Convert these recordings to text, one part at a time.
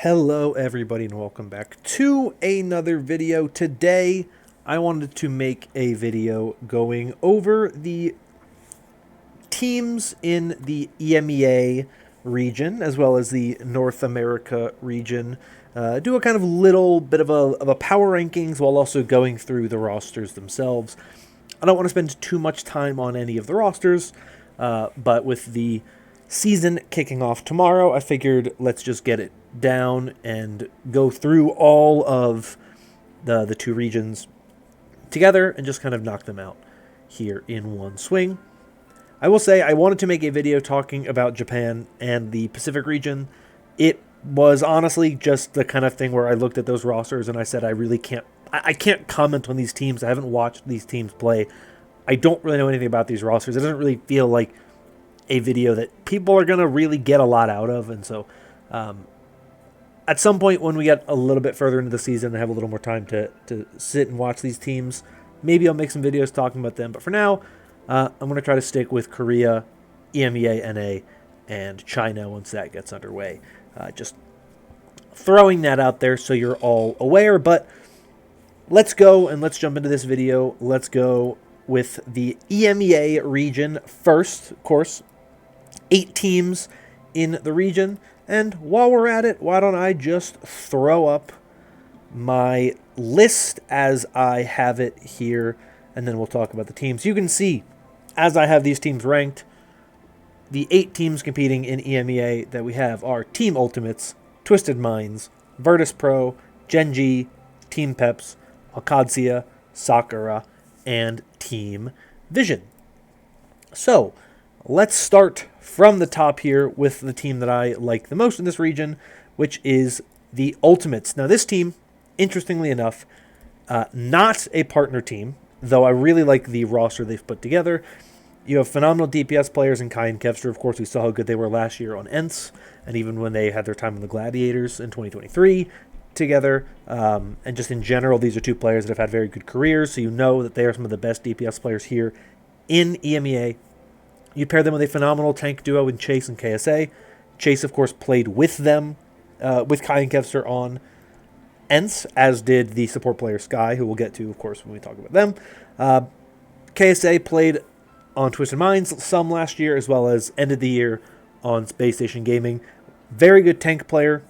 Hello everybody and welcome back to another video. Today I wanted to make a video going over the teams in the EMEA region as well as the North America region. Do a kind of little bit of a power rankings while also going through the rosters themselves. I don't want to spend too much time on any of the rosters, but with the season kicking off tomorrow, I figured let's just get it down and go through all of the two regions together and just kind of knock them out here in one swing. I will say I wanted to make a video talking about Japan and the Pacific region. It was honestly just the kind of thing where I looked at those rosters and I said I can't comment on these teams. I haven't watched these teams play. I don't really know anything about these rosters. It doesn't really feel like a video that people are going to really get a lot out of. And so at some point when we get a little bit further into the season and have a little more time to sit and watch these teams, maybe I'll make some videos talking about them. But for now, I'm going to try to stick with Korea, EMEA, NA, and China once that gets underway. Just throwing that out there so you're all aware. But let's go and let's jump into this video. Let's go with the EMEA region first, of course. 8 teams in the region. And while we're at it, why don't I just throw up my list as I have it here, and then we'll talk about the teams. You can see, as I have these teams ranked, the 8 teams competing in EMEA that we have are Team Ultimates, Twisted Minds, Virtus Pro, Genji, Team Peps, Akadia, Sakura, and Team Vision. So, let's start from the top here with the team that I like the most in this region, which is the Ultimates. Now, this team, interestingly enough, not a partner team, though I really like the roster they've put together. You have phenomenal DPS players in Kai and Kevster. Of course, we saw how good they were last year on ENCE, and even when they had their time in the Gladiators in 2023 together. And just in general, these are 2 players that have had very good careers, so you know that they are some of the best DPS players here in EMEA. You pair them with a phenomenal tank duo in Chase and KSA. Chase, of course, played with them, with Kai and Kevster on ENCE, as did the support player Sky, who we'll get to, of course, when we talk about them. KSA played on Twisted Minds some last year, as well as ended the year on Space Station Gaming. Very good tank player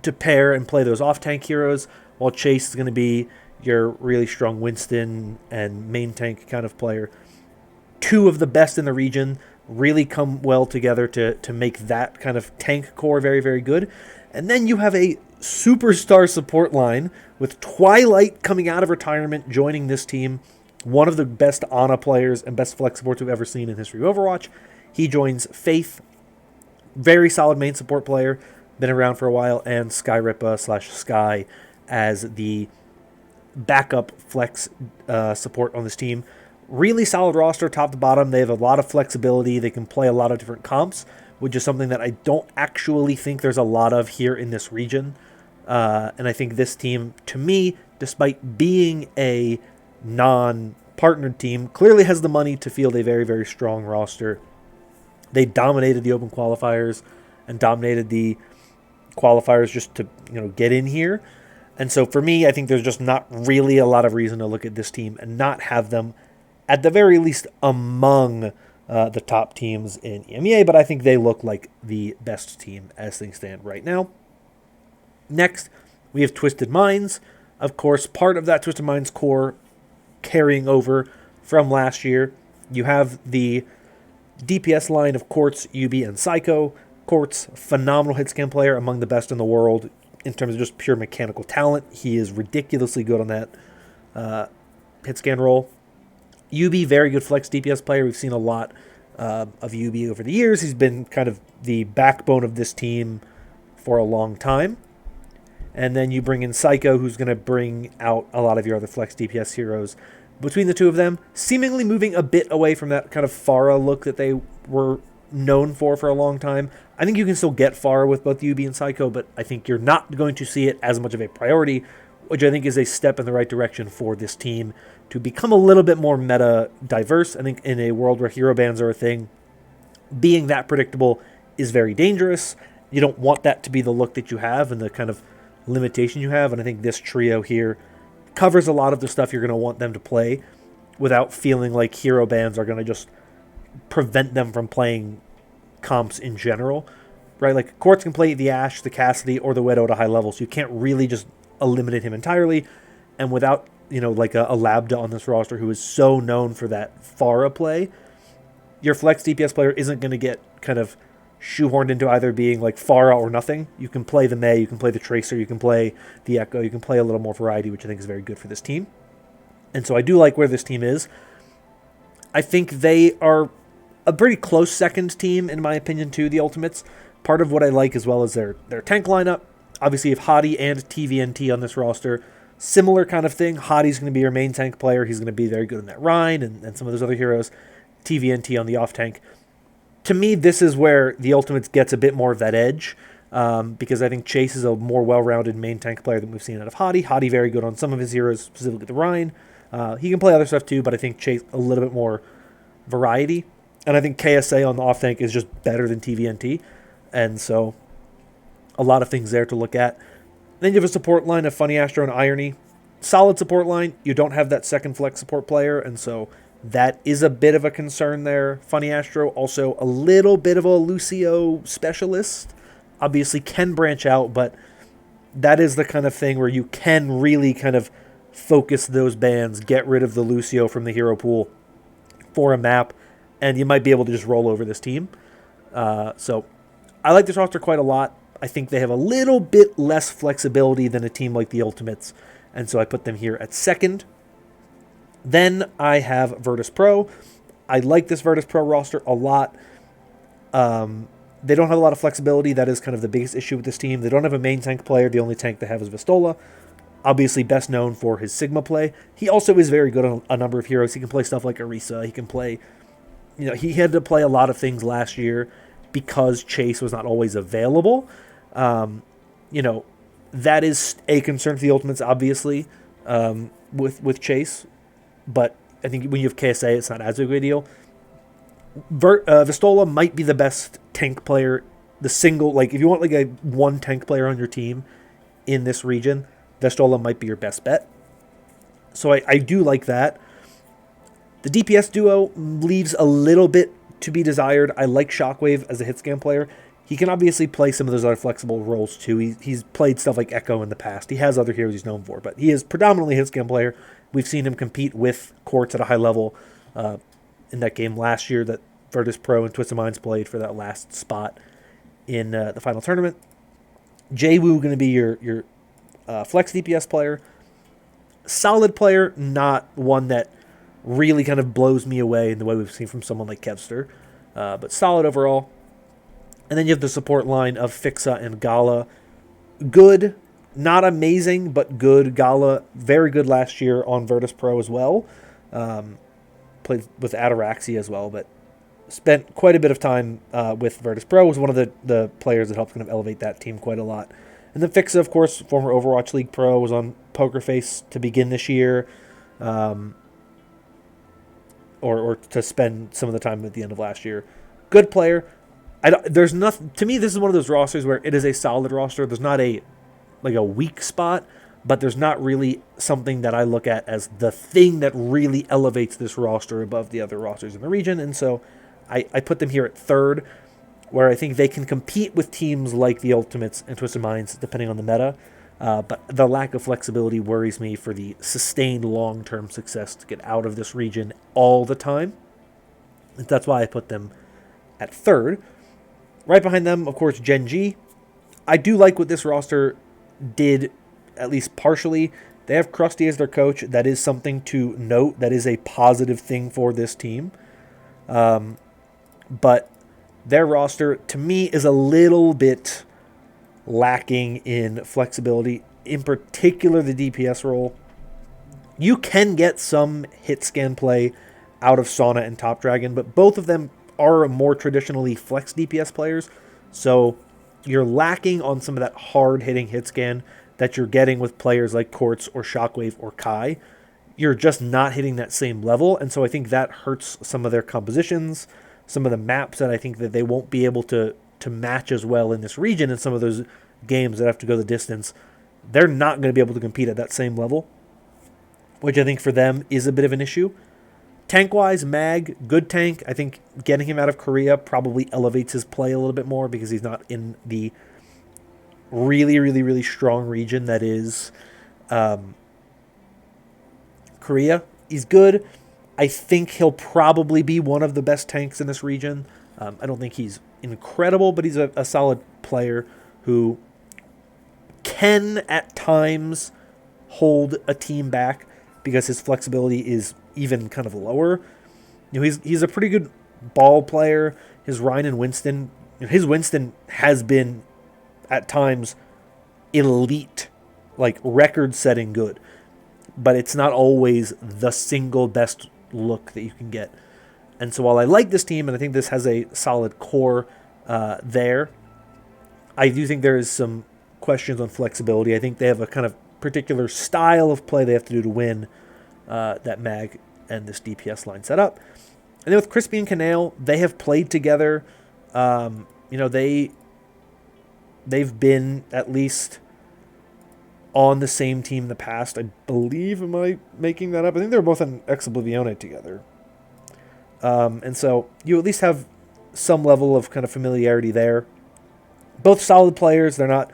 to pair and play those off-tank heroes, while Chase is going to be your really strong Winston and main tank kind of player. 2 of the best in the region really come well together to make that kind of tank core very, very good. And then you have a superstar support line with Twilight coming out of retirement, joining this team. One of the best Ana players and best flex supports we've ever seen in history of Overwatch. He joins Faith, very solid main support player, been around for a while, and Skyrippa/Sky as the backup flex support on this team. Really solid roster, top to bottom. They have a lot of flexibility. They can play a lot of different comps, which is something that I don't actually think there's a lot of here in this region. And I think this team, to me, despite being a non-partnered team, clearly has the money to field a very, very strong roster. They dominated the open qualifiers and dominated the qualifiers just to get in here. And so for me, I think there's just not really a lot of reason to look at this team and not have them at the very least among the top teams in EMEA, but I think they look like the best team as things stand right now. Next, we have Twisted Minds. Of course, part of that Twisted Minds core carrying over from last year. You have the DPS line of Quartz, UB, and Psycho. Quartz, phenomenal hit scan player, among the best in the world in terms of just pure mechanical talent. He is ridiculously good on that hit scan role. UB, very good flex DPS player. We've seen a lot of UB over the years. He's been kind of the backbone of this team for a long time. And then you bring in Psycho, who's going to bring out a lot of your other flex DPS heroes. Between the 2 of them, seemingly moving a bit away from that kind of Pharah look that they were known for a long time. I think you can still get Pharah with both UB and Psycho, but I think you're not going to see it as much of a priority, which I think is a step in the right direction for this team to become a little bit more meta diverse. I think in a world where hero bans are a thing, being that predictable is very dangerous, You don't want that to be the look that you have and the kind of limitation you have. And I think this trio here covers a lot of the stuff you're going to want them to play without feeling like hero bans are going to just prevent them from playing comps in general, right? Like Quartz can play the Ashe, the Cassidy, or the Widow at a high level, so you can't really just eliminate him entirely. And without, like a Lambda on this roster who is so known for that Pharah play, your flex DPS player isn't going to get kind of shoehorned into either being like Pharah or nothing. You can play the Mei, you can play the Tracer, you can play the Echo, you can play a little more variety, which I think is very good for this team. And so I do like where this team is. I think they are a pretty close second team, in my opinion, to the Ultimates. Part of what I like as well is their tank lineup. Obviously, you have Hadi and TVNT on this roster. Similar kind of thing. Hadi's going to be your main tank player. He's going to be very good in that Rhine and some of those other heroes. TVNT on the off tank. To me, this is where the Ultimates gets a bit more of that edge, because I think Chase is a more well-rounded main tank player than we've seen out of Hadi. Hadi very good on some of his heroes, specifically the Rhine. He can play other stuff too, but I think Chase a little bit more variety. And I think KSA on the off tank is just better than TVNT. And so a lot of things there to look at. Then you have a support line of Funny Astro and Irony. Solid support line. You don't have that second flex support player, and so that is a bit of a concern there. Funny Astro, also a little bit of a Lucio specialist. Obviously can branch out, but that is the kind of thing where you can really kind of focus those bans, get rid of the Lucio from the hero pool for a map, and you might be able to just roll over this team. So I like this roster quite a lot. I think they have a little bit less flexibility than a team like the Ultimates, and so I put them here at second. Then I have Virtus Pro. I like this Virtus Pro roster a lot. They don't have a lot of flexibility. That is kind of the biggest issue with this team. They don't have a main tank player. The only tank they have is Vistola. Obviously best known for his Sigma play. He also is very good on a number of heroes. He can play stuff like Orisa. He can play, he had to play a lot of things last year because Chase was not always available. That is a concern for the Ultimates, obviously, with Chase. But I think when you have KSA, it's not as big of a deal. Vistola might be the best tank player. The single, if you want a one tank player on your team in this region, Vistola might be your best bet. So I do like that. The DPS duo leaves a little bit to be desired. I like Shockwave as a hit scan player. He can obviously play some of those other flexible roles too. He's played stuff like Echo in the past. He has other heroes he's known for, but he is predominantly a hit scan player. We've seen him compete with Quartz at a high level in that game last year that Virtus Pro and Twisted Minds played for that last spot in the final tournament. Jwoo going to be your flex DPS player. Solid player, not one that really kind of blows me away in the way we've seen from someone like Kevster, but solid overall. And then you have the support line of Fixa and Gala. Good, not amazing, but good. Gala, very good last year on Virtus Pro as well. Played with Ataraxia as well, but spent quite a bit of time with Virtus Pro. Was one of the players that helped kind of elevate that team quite a lot. And then Fixa, of course, former Overwatch League Pro, was on Poker Face to begin this year, or to spend some of the time at the end of last year. Good player. There's nothing to me. This is one of those rosters where it is a solid roster. There's not a weak spot, but there's not really something that I look at as the thing that really elevates this roster above the other rosters in the region. And so I put them here at third, where I think they can compete with teams like the Ultimates and Twisted Minds, depending on the meta. But the lack of flexibility worries me for the sustained long-term success to get out of this region all the time. And that's why I put them at third. Right behind them, of course, Gen G. I do like what this roster did, at least partially. They have Krusty as their coach. That is something to note. That is a positive thing for this team. But their roster, to me, is a little bit lacking in flexibility, in particular the DPS role. You can get some hit scan play out of Sauna and Top Dragon, but both of them are more traditionally flex DPS players, so you're lacking on some of that hard-hitting hit scan that you're getting with players like Quartz or Shockwave or Kai. You're just not hitting that same level, and so I think that hurts some of their compositions, some of the maps that I think that they won't be able to to match as well in this region in some of those games that have to go the distance. They're not going to be able to compete at that same level, which I think for them is a bit of an issue. Tank-wise, Mag, good tank. I think getting him out of Korea probably elevates his play a little bit more because he's not in the really, really, really strong region that is Korea. He's good. I think he'll probably be one of the best tanks in this region. I don't think he's incredible, but he's a solid player who can at times hold a team back because his flexibility is even kind of lower. He's a pretty good ball player. His Ryan and Winston, his Winston has been at times elite, like record-setting good, but it's not always the single best look that you can get. And so while I like this team, and I think this has a solid core there, I do think there is some questions on flexibility. I think they have a kind of particular style of play they have to do to win that Mag and this DPS line set up. And then with Crispy and Canale, they have played together. They've been at least on the same team in the past. I believe, am I making that up? I think they were both on Ex Oblivione together. And so you at least have some level of kind of familiarity there. Both solid players. They're not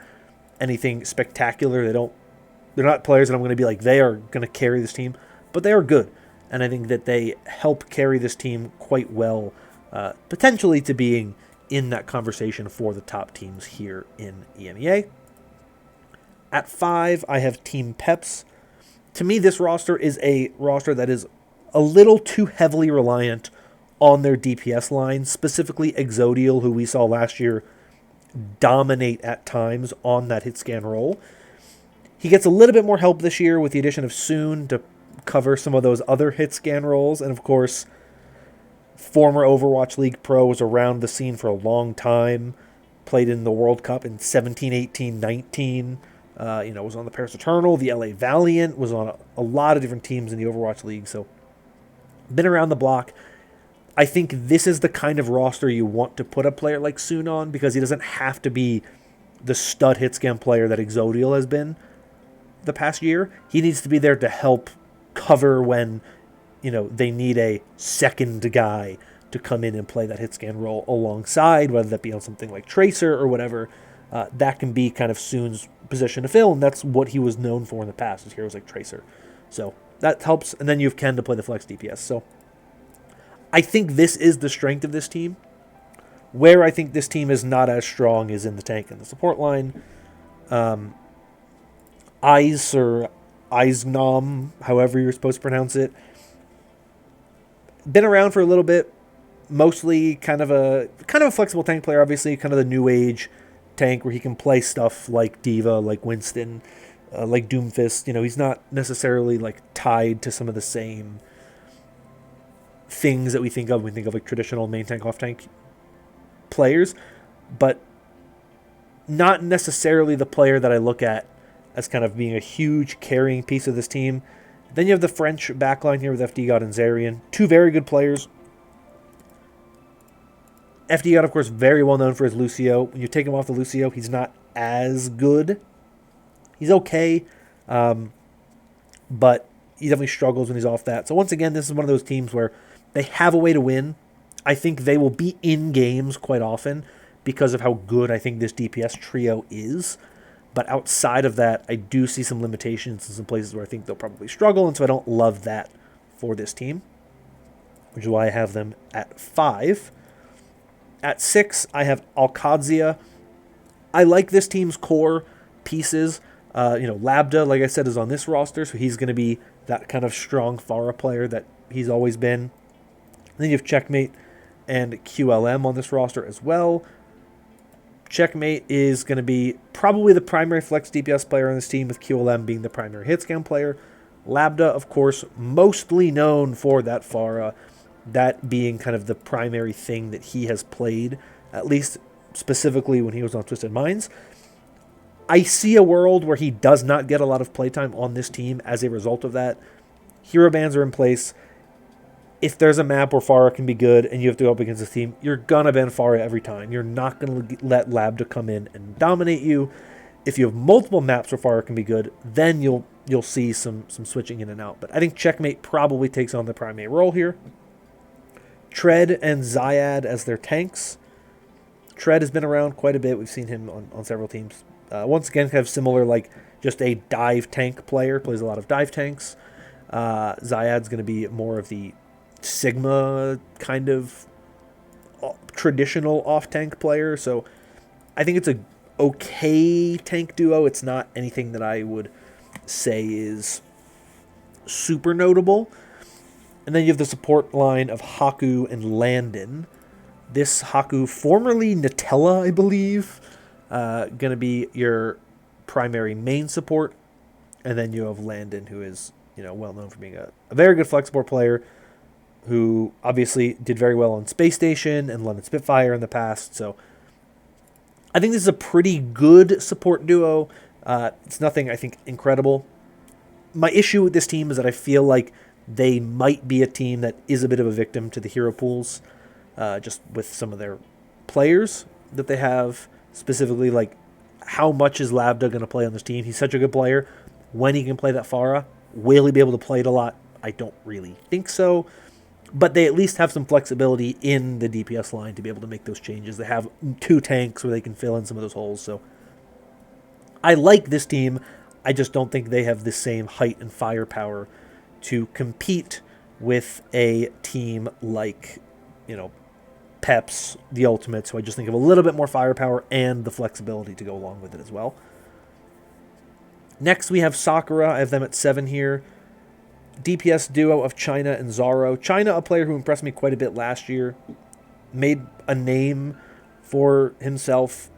anything spectacular. They're not players that I'm going to be like, they are going to carry this team, but they are good. And I think that they help carry this team quite well, potentially to being in that conversation for the top teams here in EMEA. At 5, I have Team Peps. To me, this roster is a roster that is a little too heavily reliant on their DPS line, specifically Exodial, who we saw last year dominate at times on that hit scan role. He gets a little bit more help this year with the addition of Soon to cover some of those other hit scan roles. And of course, former Overwatch League Pro was around the scene for a long time, played in the World Cup in 17, 18, 19, was on the Paris Eternal, the LA Valiant, was on a lot of different teams in the Overwatch League. So been around the block. I think this is the kind of roster you want to put a player like Soon on because he doesn't have to be the stud hit scan player that Exodial has been the past year. He needs to be there to help cover when, they need a second guy to come in and play that hit scan role alongside, whether that be on something like Tracer or whatever. That can be kind of Soon's position to fill, and that's what he was known for in the past, is heroes like Tracer. So that helps, and then you have Ken to play the flex DPS. So I think this is the strength of this team. Where I think this team is not as strong is in the tank and the support line. Ice or Eisnom, however you're supposed to pronounce it, been around for a little bit. Mostly kind of a flexible tank player, obviously, kind of the new age tank where he can play stuff like Diva, like Winston, like Doomfist. He's not necessarily like tied to some of the same things that we think of when we think of like traditional main tank, off tank players, but not necessarily the player that I look at as kind of being a huge carrying piece of this team. Then you have the French backline here with FD God and Zarian. Two very good players. FD God, of course, very well known for his Lucio. When you take him off the Lucio, he's not as good. He's okay, but he definitely struggles when he's off that. So once again, this is one of those teams where they have a way to win. I think they will be in games quite often because of how good I think this DPS trio is. But outside of that, I do see some limitations in some places where I think they'll probably struggle, and so I don't love that for this team, which is why I have them at 5. At 6, I have Alcadzia. I like this team's core pieces. Labda, like I said, is on this roster, so he's going to be that kind of strong Pharah player that he's always been. Then you have Checkmate and QLM on this roster as well. Checkmate is going to be probably the primary flex DPS player on this team, with QLM being the primary hit scan player. Labda, of course, mostly known for that Pharah, that being kind of the primary thing that he has played, at least specifically when he was on Twisted Minds. I see a world where he does not get a lot of playtime on this team as a result of that. Hero bans are in place. if there's a map where Pharah can be good and you have to go up against this team, you're going to ban Pharah every time. You're not going to let Lambda come in and dominate you. If you have multiple maps where Pharah can be good, then you'll see some switching in and out. But I think Checkmate probably takes on the primate role here. Tread and Zyad as their tanks. Tread has been around quite a bit. We've seen him on several teams. Once again, kind of similar, like just a dive tank player. Plays a lot of dive tanks. Zyad's going to be more of the Sigma kind of traditional off-tank player. So I think it's a okay tank duo. It's not anything that I would say is super notable. And then you have the support line of Haku and Landon. This Haku, formerly Nutella, I believe, going to be your primary main support. And then you have Landon, who is, well known for being a very good flex support player, who obviously did very well on Space Station and London Spitfire in the past. So I think this is a pretty good support duo. It's nothing, I think, incredible. My issue with this team is that I feel like they might be a team that is a bit of a victim to the hero pools, just with some of their players that they have, specifically like how much is Labda going to play on this team. He's such a good player. When he can play that Pharah, will he be able to play it a lot? I don't really think so. But they at least have some flexibility in the DPS line to be able to make those changes. They have 2 tanks where they can fill in some of those holes. So I like this team. I just don't think they have the same height and firepower to compete with a team like, Peps, the Ultimates, who I just think have a little bit more firepower and the flexibility to go along with it as well. Next, we have Sakura. I have them at 7 here. DPS duo of China and Zaro. China, a player who impressed me quite a bit last year, made a name for himself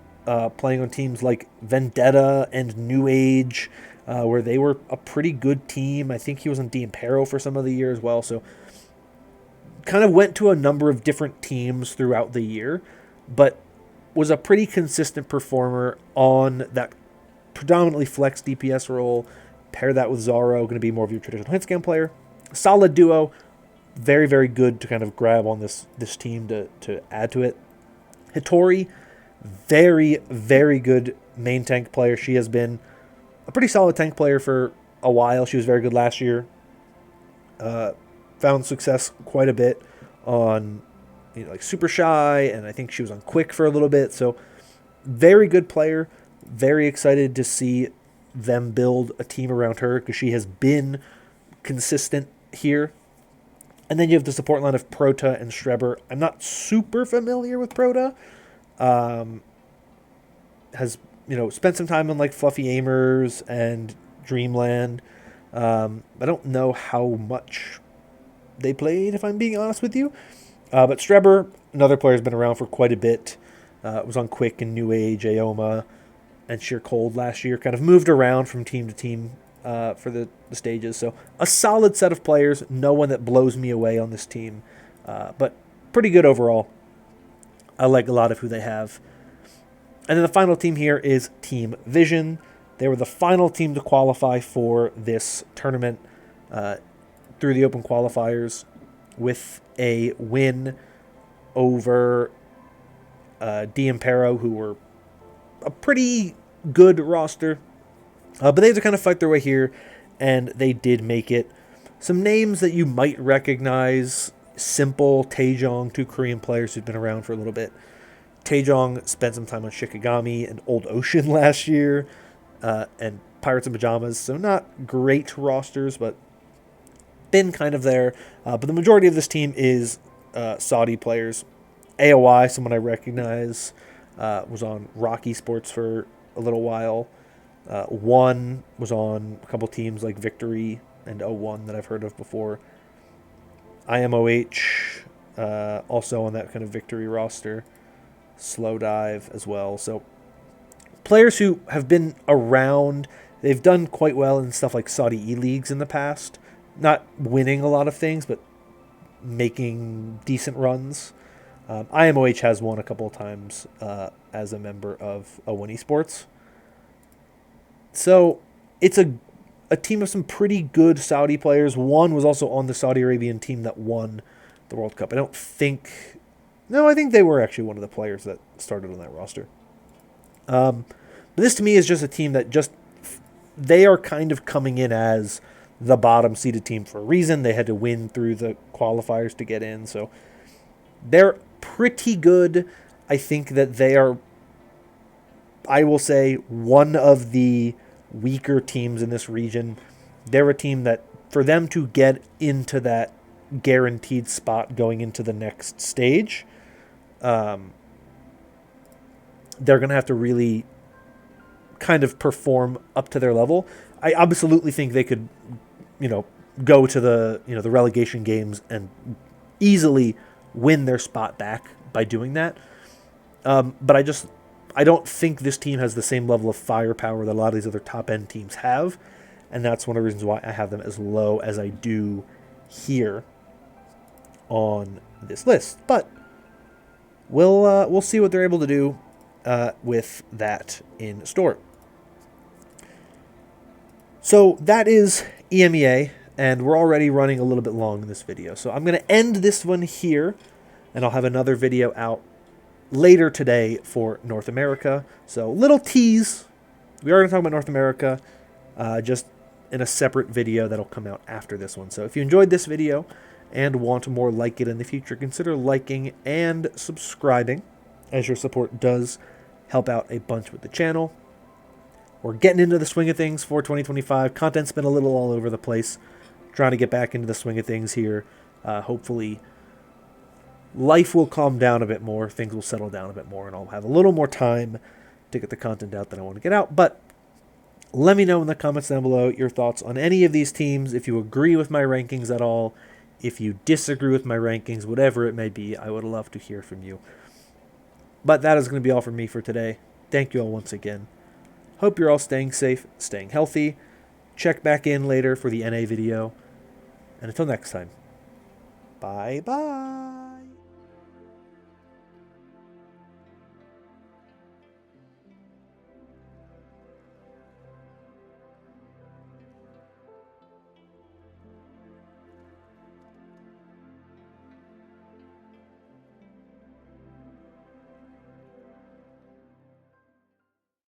playing on teams like Vendetta and New Age, where they were a pretty good team. I think he was on D Impero for some of the year as well. So kind of went to a number of different teams throughout the year, but was a pretty consistent performer on that predominantly flex DPS role. Pair that with Zaro, going to be more of your traditional hit scan player. Solid duo. Very, very good to kind of grab on this team to add to it. Hitori, very, very good main tank player. She has been a pretty solid tank player for a while. She was very good last year. Found success quite a bit on like Super Shy, and I think she was on Quick for a little bit. So very good player. Very excited to see them build a team around her because she has been consistent here. And then you have the support line of Prota and Strebber. I'm not super familiar with Prota. Has spent some time on like Fluffy Aimers and Dreamland. I don't know how much they played, if I'm being honest with you. But Strebber, another player, has been around for quite a bit. Was on Quick and New Age, Aoma, and Sheer Cold last year. Kind of moved around from team to team for the stages. So a solid set of players. No one that blows me away on this team. But pretty good overall. I like a lot of who they have. And then the final team here is Team Vision. They were the final team to qualify for this tournament through the open qualifiers with a win over D Impero, who were a pretty good roster. But they had to kind of fight their way here, and they did make it. Some names that you might recognize: Simple, Taejong, 2 Korean players who've been around for a little bit. Taejong spent some time on Shikigami and Old Ocean last year, and Pirates in Pajamas, so not great rosters, but been kind of there. But the majority of this team is Saudi players. AOI, someone I recognize, was on Rocky Sports for a little while. One was on a couple teams like Victory and O1 that I've heard of before. IMOH, also on that kind of Victory roster. Slow Dive as well. So players who have been around, they've done quite well in stuff like Saudi E-Leagues in the past. Not winning a lot of things, but making decent runs. IMOH has won a couple of times as a member of O1 Esports. So it's a team of some pretty good Saudi players. One was also on the Saudi Arabian team that won the World Cup. I don't think... No, I think they were actually one of the players that started on that roster. But this to me is just a team that just... They are kind of coming in as the bottom seeded team for a reason. They had to win through the qualifiers to get in. So they're pretty good. I think that they are, I will say, one of the weaker teams in this region. They're a team that, for them to get into that guaranteed spot going into the next stage, they're going to have to really kind of perform up to their level. I absolutely think they could, go to the relegation games and easily win their spot back by doing that. But I don't think this team has the same level of firepower that a lot of these other top end teams have, and that's one of the reasons why I have them as low as I do here on this list. But we'll see what they're able to do with that in store. So that is EMEA, and we're already running a little bit long in this video. So I'm going to end this one here, and I'll have another video out later today for North America. So little tease. We are going to talk about North America just in a separate video that'll come out after this one. So if you enjoyed this video and want more like it in the future, consider liking and subscribing, as your support does help out a bunch with the channel. We're getting into the swing of things for 2025. Content's been a little all over the place. Trying to get back into the swing of things here. Hopefully life will calm down a bit more. Things will settle down a bit more, and I'll have a little more time to get the content out that I want to get out. But let me know in the comments down below your thoughts on any of these teams. If you agree with my rankings at all, if you disagree with my rankings, whatever it may be, I would love to hear from you. But that is going to be all from me for today. Thank you all once again. Hope you're all staying safe, staying healthy. Check back in later for the NA video. And until next time, bye-bye.